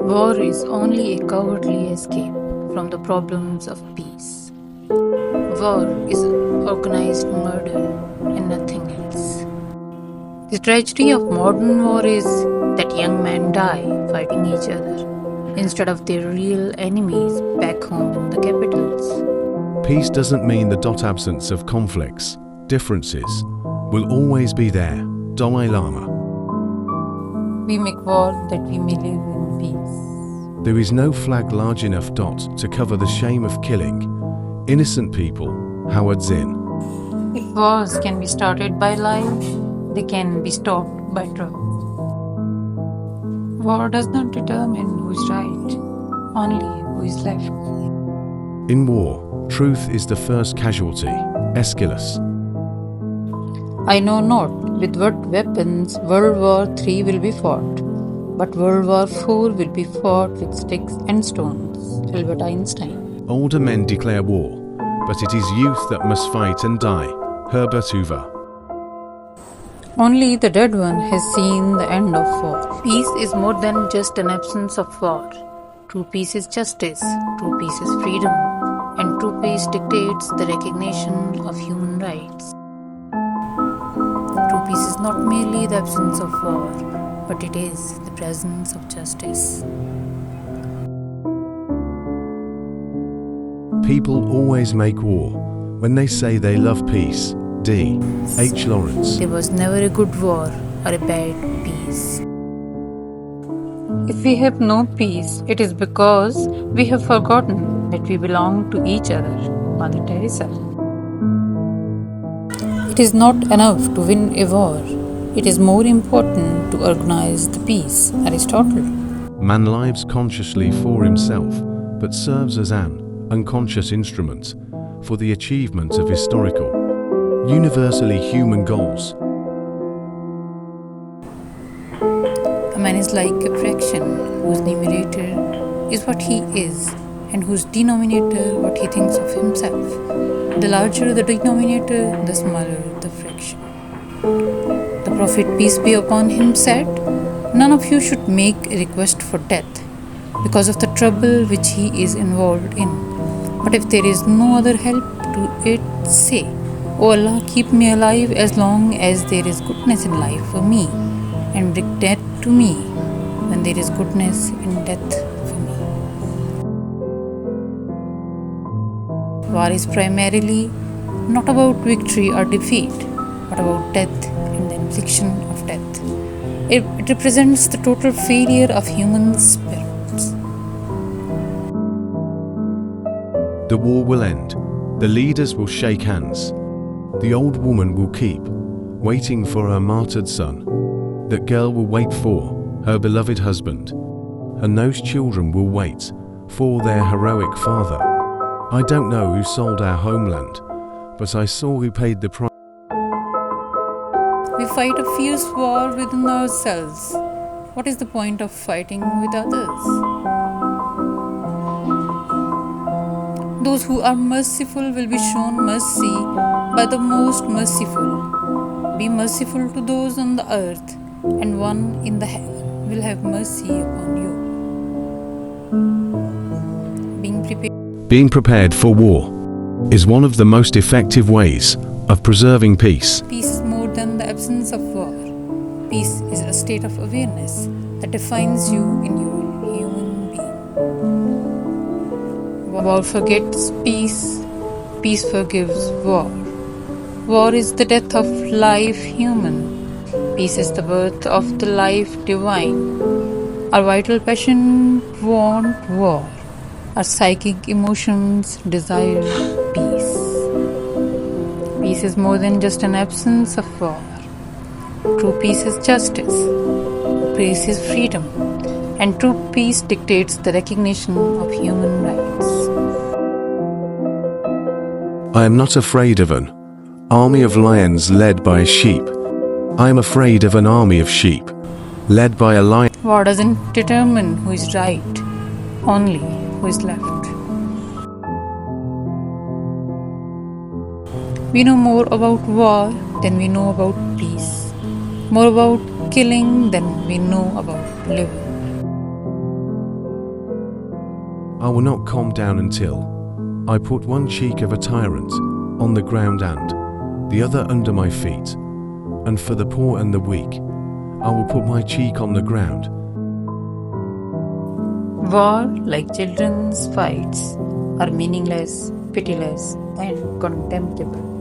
War is only a cowardly escape from the problems of peace. War is organized murder and nothing else. The tragedy of modern war is that young men die fighting each other instead of their real enemies back home in the capitals. Peace doesn't mean the absence of conflicts. Differences will always be there. Dalai Lama. We make war that we may live in peace. There is no flag large enough to cover the shame of killing innocent people. Howard Zinn. If wars can be started by life, they can be stopped by truth. War does not determine who is right, only who is left. In war, truth is the first casualty. Aeschylus. I know not with what weapons World War III will be fought, but World War IV will be fought with sticks and stones. Albert Einstein. Older men declare war, but it is youth that must fight and die. Herbert Hoover. Only the dead one has seen the end of war. Peace is more than just an absence of war. True peace is justice, true peace is freedom, and true peace dictates the recognition of human rights. True peace is not merely the absence of war, but it is the presence of justice. People always make war when they say they love peace. D. H. Lawrence. There was never a good war or a bad peace. If we have no peace, it is because we have forgotten that we belong to each other. Mother Teresa. It is not enough to win a war. It is more important to organize the peace. Aristotle. Man lives consciously for himself, but serves as an unconscious instrument for the achievement of historical, universally human goals. A man is like a fraction whose numerator is what he is and whose denominator what he thinks of himself. The larger the denominator, the smaller the fraction. The Prophet, peace be upon him, said, "None of you should make a request for death because of the trouble which he is involved in. But if there is no other help to it, say, O Allah, keep me alive as long as there is goodness in life for me, and bring death to me when there is goodness in death for me." War is primarily not about victory or defeat, but about death and the infliction of death. It represents the total failure of human spirits. The war will end. The leaders will shake hands. The old woman will keep waiting for her martyred son. That girl will wait for her beloved husband. And those children will wait for their heroic father. I don't know who sold our homeland, but I saw who paid the price. We fight a fierce war within ourselves. What is the point of fighting with others? Those who are merciful will be shown mercy by the most merciful. Be merciful to those on the earth, and one in the heaven will have mercy upon you. Being prepared for war is one of the most effective ways of preserving peace. Peace is more than the absence of war. Peace is a state of awareness that defines you in your human being. War forgets peace. Peace forgives war. War is the death of life human. Peace is the birth of the life divine. Our vital passion want war. Our psychic emotions desire peace. Peace is more than just an absence of war. True peace is justice. Peace is freedom. And true peace dictates the recognition of human rights. I am not afraid of an army of lions led by sheep. I am afraid of an army of sheep led by a lion. War doesn't determine who is right, only who is left. We know more about war than we know about peace, more about killing than we know about living. I will not calm down until I put one cheek of a tyrant on the ground and the other under my feet. And for the poor and the weak, I will put my cheek on the ground. War, like children's fights, are meaningless, pitiless, and contemptible.